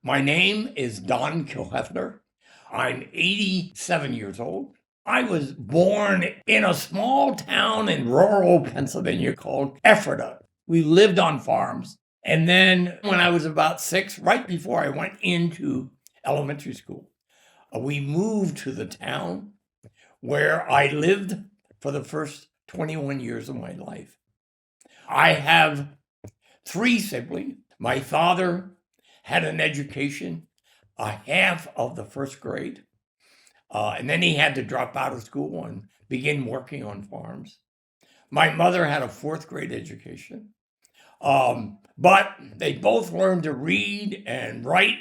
My name is Don Kilhefner. I'm 87 years old. I was born in a small town in rural Pennsylvania called Ephrata. We lived on farms. And then when I was about 6, right before I went into elementary school, we moved to the town where I lived for the first 21 years of my life. I have 3 siblings. My father had an education, a half of the first grade, and then he had to drop out of school and begin working on farms. My mother had a 4th grade education, but they both learned to read and write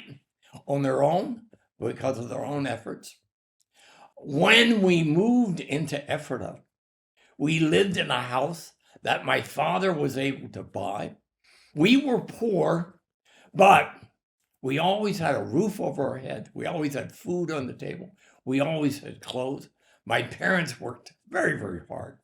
on their own because of their own efforts. When we moved into Ephrata, we lived in a house that my father was able to buy. We were poor, but we always had a roof over our head. We always had food on the table. We always had clothes. My parents worked very, very hard.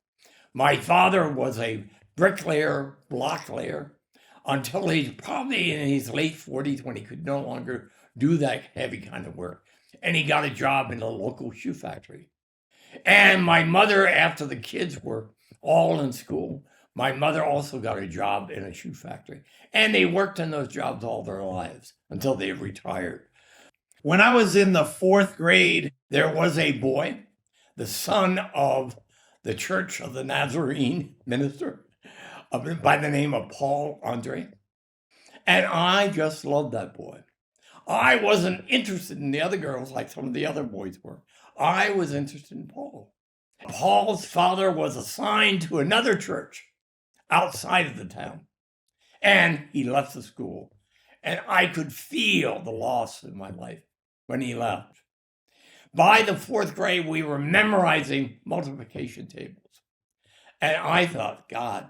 My father was a bricklayer, block layer, until he's probably in his late 40s when he could no longer do that heavy kind of work. And he got a job in a local shoe factory. And my mother, after the kids were all in school, my mother also got a job in a shoe factory. And they worked in those jobs all their lives until they retired. When I was in the 4th grade, there was a boy, the son of the Church of the Nazarene minister, by the name of Paul Andre. And I just loved that boy. I wasn't interested in the other girls like some of the other boys were. I was interested in Paul. Paul's father was assigned to another church outside of the town, and he left the school. And I could feel the loss in my life when he left. By the 4th grade, we were memorizing multiplication tables. And I thought, God,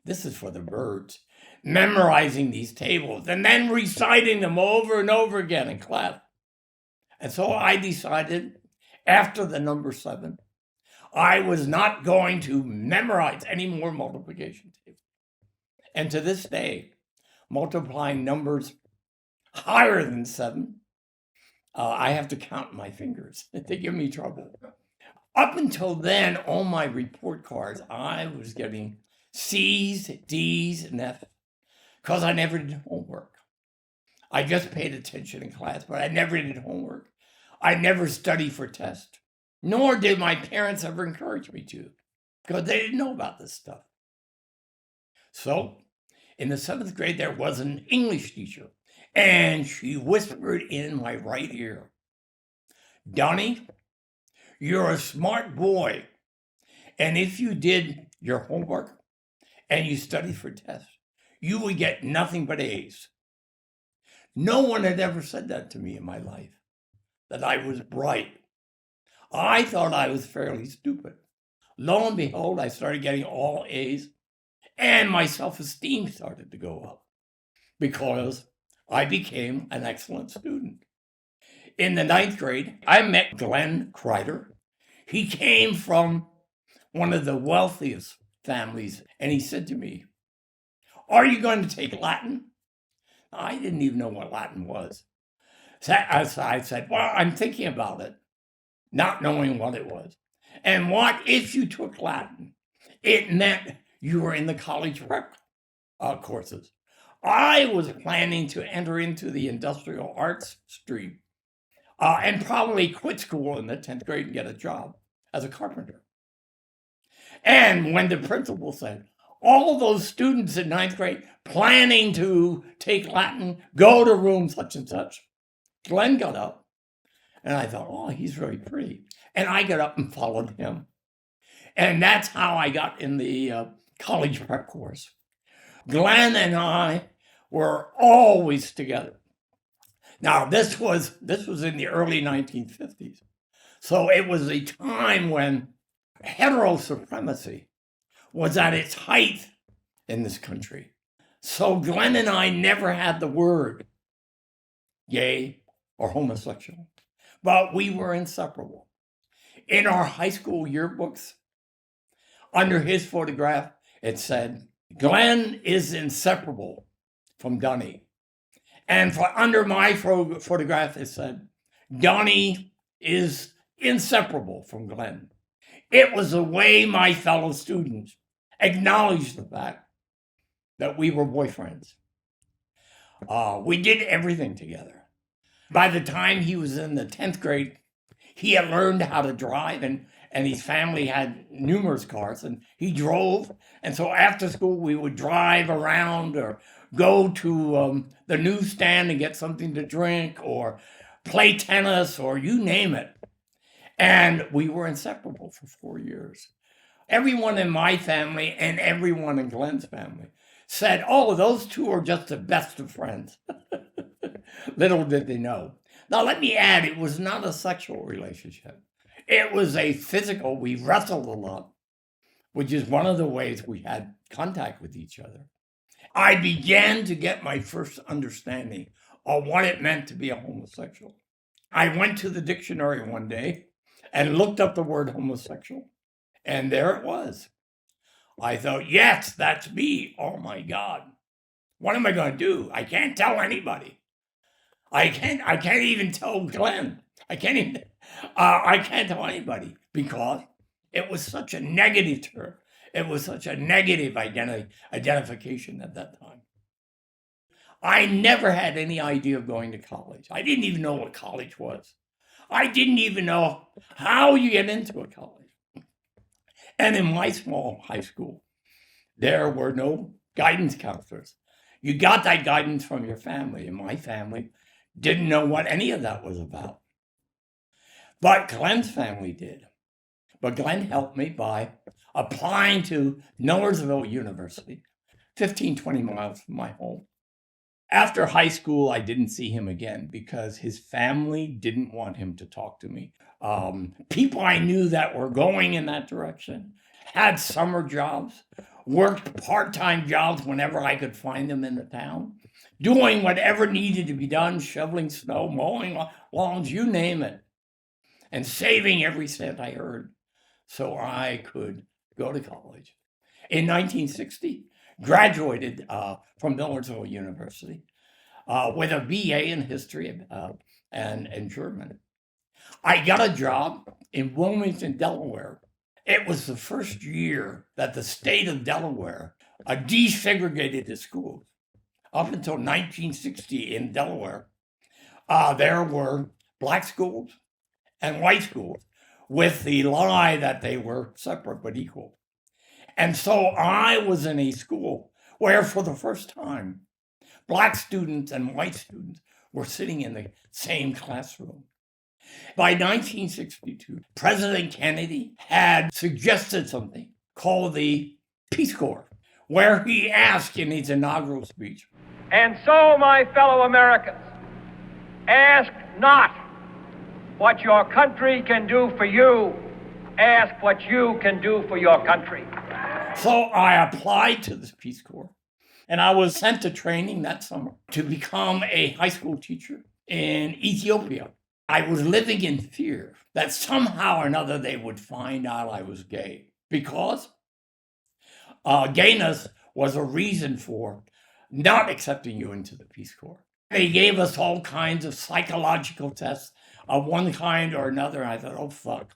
this is for the birds. Memorizing these tables and then reciting them over and over again in class. And so I decided, after the number 7, I was not going to memorize any more multiplication tables. And to this day, multiplying numbers higher than 7, I have to count my fingers. They give me trouble. Up until then, on my report cards, I was getting C's, D's, and F's because I never did homework. I just paid attention in class, but I never did homework. I never studied for tests, nor did my parents ever encourage me to, because they didn't know about this stuff. So, in the 7th grade, there was an English teacher, and she whispered in my right ear, Donnie, you're a smart boy, and if you did your homework and you studied for tests, you would get nothing but A's. No one had ever said that to me in my life, that I was bright. I thought I was fairly stupid. Lo and behold, I started getting all A's, and my self-esteem started to go up because I became an excellent student. In the 9th grade, I met Glenn Kreider. He came from one of the wealthiest families, and he said to me, are you going to take Latin? I didn't even know what Latin was. So I said, well, I'm thinking about it, not knowing what it was. And what if you took Latin? It meant you were in the college prep courses. I was planning to enter into the industrial arts stream and probably quit school in the 10th grade and get a job as a carpenter. And when the principal said, all those students in 9th grade planning to take Latin, go to room such and such, Glenn got up, and I thought, oh, he's very pretty. And I got up and followed him. And that's how I got in the college prep course. Glenn and I were always together. Now, this was in the early 1950s. So it was a time when heterosupremacy was at its height in this country. So Glenn and I never had the word gay or homosexual, but we were inseparable. In our high school yearbooks, under his photograph, it said, Glenn is inseparable from Donnie. And under my photograph, it said, Donnie is inseparable from Glenn. It was the way my fellow students acknowledged the fact that we were boyfriends. We did everything together. By the time he was in the 10th grade, he had learned how to drive, and his family had numerous cars, and he drove. And so after school, we would drive around or go to the newsstand and get something to drink or play tennis or you name it. And we were inseparable for 4 years. Everyone in my family and everyone in Glenn's family said, oh, those two are just the best of friends. Little did they know. Now, let me add, it was not a sexual relationship. It was a physical, we wrestled a lot, which is one of the ways we had contact with each other. I began to get my first understanding of what it meant to be a homosexual. I went to the dictionary one day and looked up the word homosexual, and there it was. I thought, yes, that's me. Oh my God. What am I going to do? I can't tell anybody. I can't even tell Glenn. I can't tell anybody because it was such a negative term. It was such a negative identification at that time. I never had any idea of going to college. I didn't even know what college was. I didn't even know how you get into a college. And in my small high school, there were no guidance counselors. You got that guidance from your family, and my family didn't know what any of that was about. But Glenn's family did. But Glenn helped me by applying to Millersville University, 15, 20 miles from my home. After high school, I didn't see him again because his family didn't want him to talk to me. People I knew that were going in that direction had summer jobs, worked part-time jobs whenever I could find them in the town, doing whatever needed to be done, shoveling snow, mowing lawns, you name it, and saving every cent I earned so I could go to college. In 1960, graduated from Millersville University with a BA in history and German. I got a job in Wilmington, Delaware. It was the first year that the state of Delaware desegregated the schools. Up until 1960 in Delaware, there were black schools and white schools with the lie that they were separate but equal. And so I was in a school where for the first time, black students and white students were sitting in the same classroom. By 1962, President Kennedy had suggested something called the Peace Corps, where he asked in his inaugural speech, and so, my fellow Americans, ask not what your country can do for you, ask what you can do for your country. So I applied to the Peace Corps, and I was sent to training that summer to become a high school teacher in Ethiopia. I was living in fear that somehow or another they would find out I was gay because gayness was a reason for not accepting you into the Peace Corps. They gave us all kinds of psychological tests of one kind or another. And I thought, oh, fuck,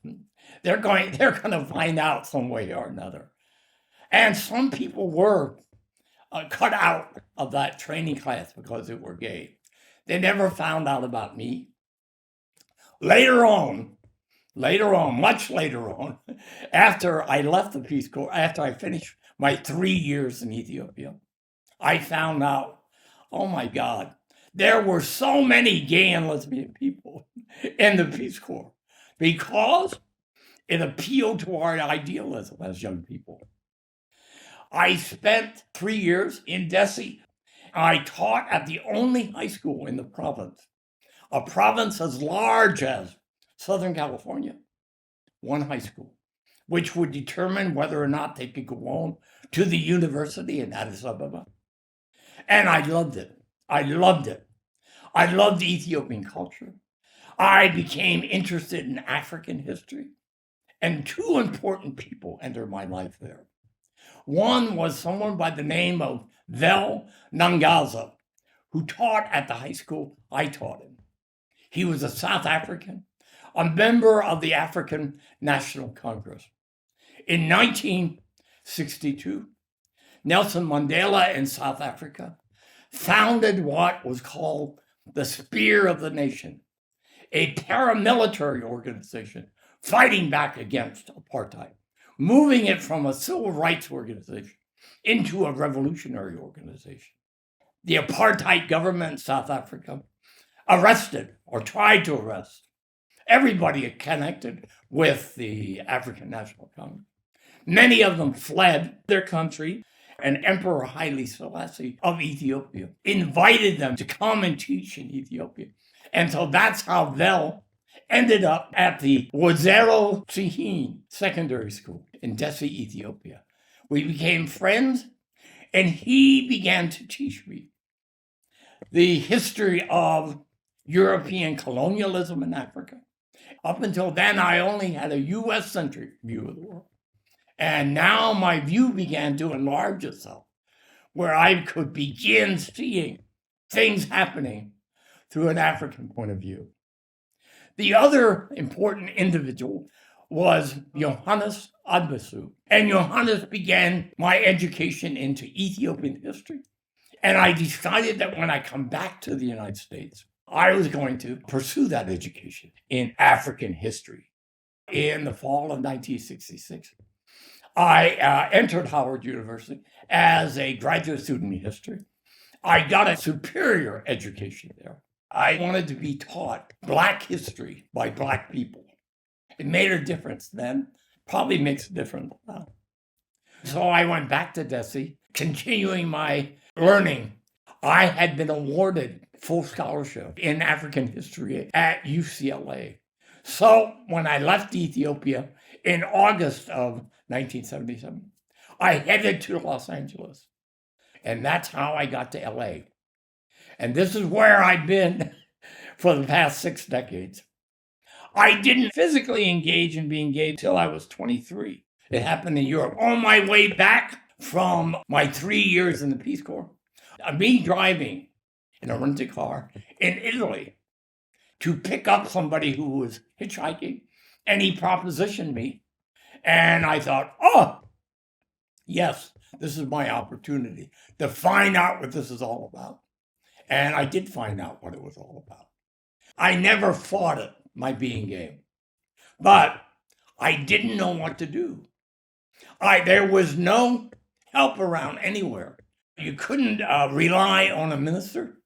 they're going to find out some way or another. And some people were cut out of that training class because they were gay. They never found out about me. Later on, much later on, after I left the Peace Corps, after I finished my 3 years in Ethiopia, I found out, oh my God, there were so many gay and lesbian people in the Peace Corps because it appealed to our idealism as young people. I spent 3 years in Desi. I taught at the only high school in the province, a province as large as Southern California, one high school, which would determine whether or not they could go on to the university in Addis Ababa. And I loved it. I loved the Ethiopian culture. I became interested in African history. And two important people entered my life there. One was someone by the name of Vel Nangaza, who taught at the high school I taught in. He was a South African, a member of the African National Congress. In 1962, Nelson Mandela in South Africa founded what was called the Spear of the Nation, a paramilitary organization fighting back against apartheid, moving it from a civil rights organization into a revolutionary organization. The apartheid government in South Africa arrested or tried to arrest everybody connected with the African National Congress. Many of them fled their country, and Emperor Haile Selassie of Ethiopia invited them to come and teach in Ethiopia. And so that's how Vel ended up at the Wazero Sihin Secondary School in Dessie, Ethiopia. We became friends, and he began to teach me the history of European colonialism in Africa. Up until then, I only had a U.S.-centric view of the world. And now my view began to enlarge itself, where I could begin seeing things happening through an African point of view. The other important individual was Johannes Admesu. And Johannes began my education into Ethiopian history. And I decided that when I come back to the United States, I was going to pursue that education in African history. In the fall of 1966, I entered Howard University as a graduate student in history. I got a superior education there. I wanted to be taught Black history by Black people. It made a difference then, probably makes a difference now. So I went back to Dessie, continuing my learning. I had been awarded full scholarship in African history at UCLA. So when I left Ethiopia in August of 1977, I headed to Los Angeles. And that's how I got to LA. And this is where I've been for the past 6 decades. I didn't physically engage in being gay till I was 23. It happened in Europe. On my way back from my 3 years in the Peace Corps, me driving in a rented car in Italy to pick up somebody who was hitchhiking, and he propositioned me. And I thought, oh, yes, this is my opportunity to find out what this is all about. And I did find out what it was all about. I never fought it, my being gay, but I didn't know what to do. There was no help around anywhere. You couldn't rely on a minister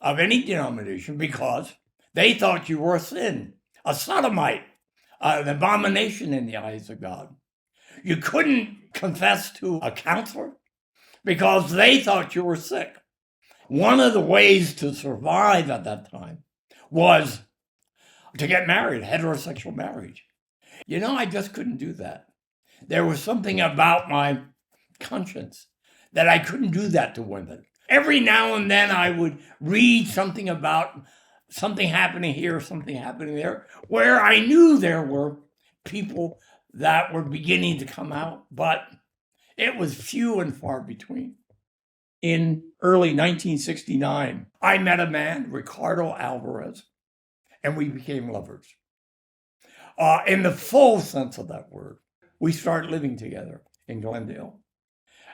of any denomination because they thought you were a sin, a sodomite, an abomination in the eyes of God. You couldn't confess to a counselor because they thought you were sick. One of the ways to survive at that time was to get married, heterosexual marriage. I just couldn't do that. There was something about my conscience that I couldn't do that to women. Every now and then I would read something about something happening here, something happening there, where I knew there were people that were beginning to come out, but it was few and far between. In early 1969, I met a man, Ricardo Alvarez, and we became lovers. In the full sense of that word, we started living together in Glendale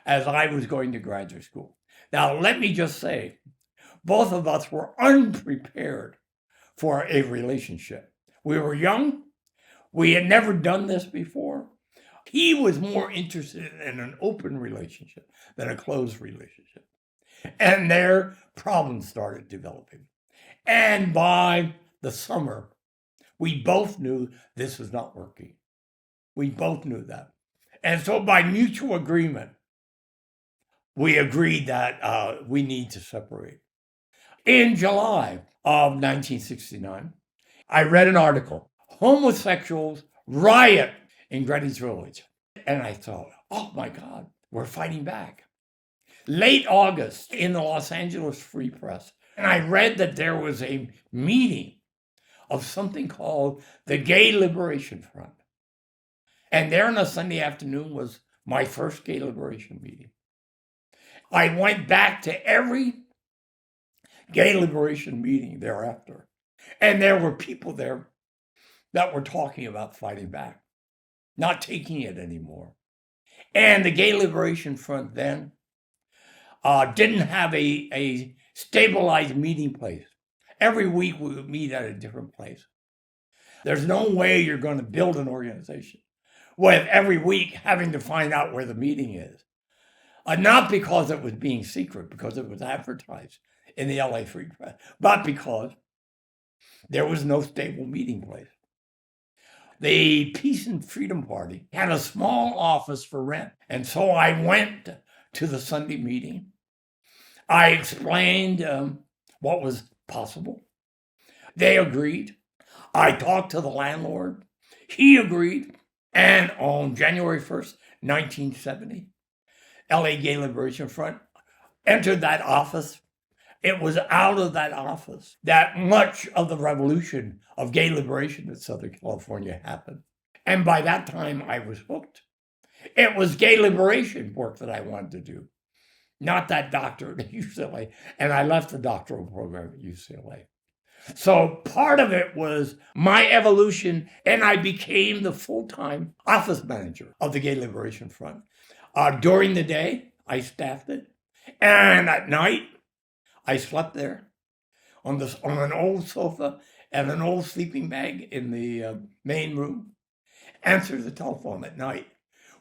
as I was going to graduate school. Now, let me just say, both of us were unprepared for a relationship. We were young. We had never done this before. He was more interested in an open relationship than a closed relationship. And their problems started developing. And by the summer, we both knew this was not working. We both knew that. And so by mutual agreement, we agreed that we need to separate. In July of 1969, I read an article, Homosexuals Riot in Greenwich Village. And I thought, oh my God, we're fighting back. Late August in the Los Angeles Free Press, and I read that there was a meeting of something called the Gay Liberation Front. And there on a Sunday afternoon was my first Gay Liberation meeting. I went back to every gay liberation meeting thereafter. And there were people there that were talking about fighting back, not taking it anymore. And the Gay Liberation Front then didn't have a stabilized meeting place. Every week we would meet at a different place. There's no way you're going to build an organization with every week having to find out where the meeting is. Not because it was being secret, because it was advertised in the LA Free Press, but because there was no stable meeting place. The Peace and Freedom Party had a small office for rent. And so I went to the Sunday meeting. I explained what was possible. They agreed. I talked to the landlord. He agreed. And on January 1st, 1970, LA Gay Liberation Front entered that office. It was out of that office that much of the revolution of gay liberation in Southern California happened. And by that time, I was hooked. It was gay liberation work that I wanted to do, not that doctorate at UCLA. And I left the doctoral program at UCLA. So part of it was my evolution, and I became the full-time office manager of the Gay Liberation Front. During the day, I staffed it. And at night, I slept there on an old sofa and an old sleeping bag in the main room. Answered the telephone at night.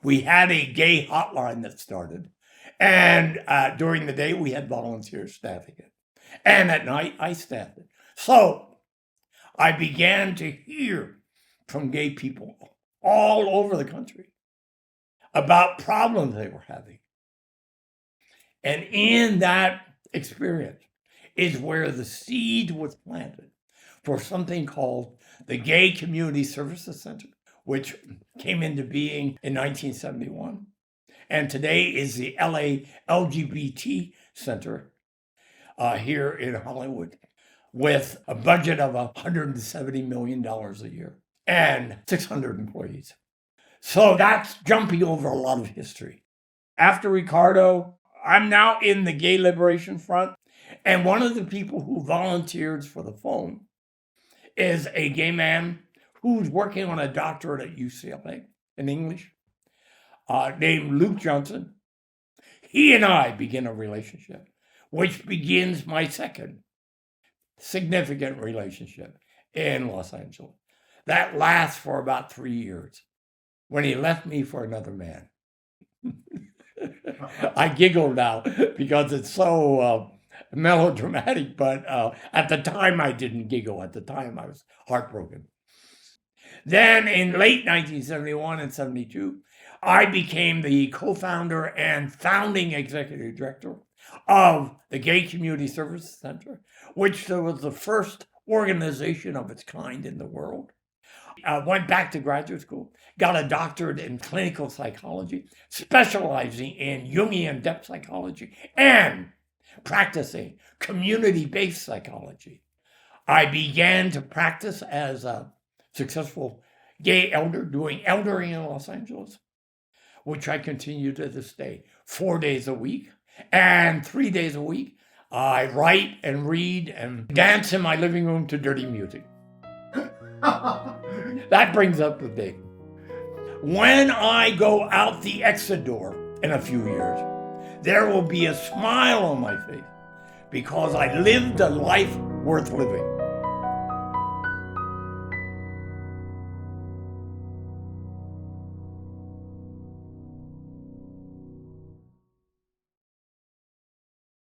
We had a gay hotline that started. And during the day, we had volunteers staffing it. And at night, I staffed it. So I began to hear from gay people all over the country about problems they were having. And in that experience is where the seed was planted for something called the Gay Community Services Center, which came into being in 1971. And today is the LA LGBT Center here in Hollywood, with a budget of $170 million a year and 600 employees. So that's jumping over a lot of history. After Ricardo, I'm now in the Gay Liberation Front, and one of the people who volunteers for the phone is a gay man who's working on a doctorate at UCLA in English, named Luke Johnson. He and I begin a relationship, which begins my second significant relationship in Los Angeles. That lasts for about 3 years, when he left me for another man. I giggle now because it's so melodramatic, but at the time I didn't giggle. At the time I was heartbroken. Then in late 1971 and 72, I became the co-founder and founding executive director of the Gay Community Services Center, which was the first organization of its kind in the world. Went back to graduate school, got a doctorate in clinical psychology, specializing in Jungian depth psychology and practicing community-based psychology. I began to practice as a successful gay elder, doing eldering in Los Angeles, which I continue to this day, 4 days a week. And 3 days a week, I write and read and dance in my living room to dirty music. That brings up the date. When I go out the exit door in a few years, there will be a smile on my face because I lived a life worth living.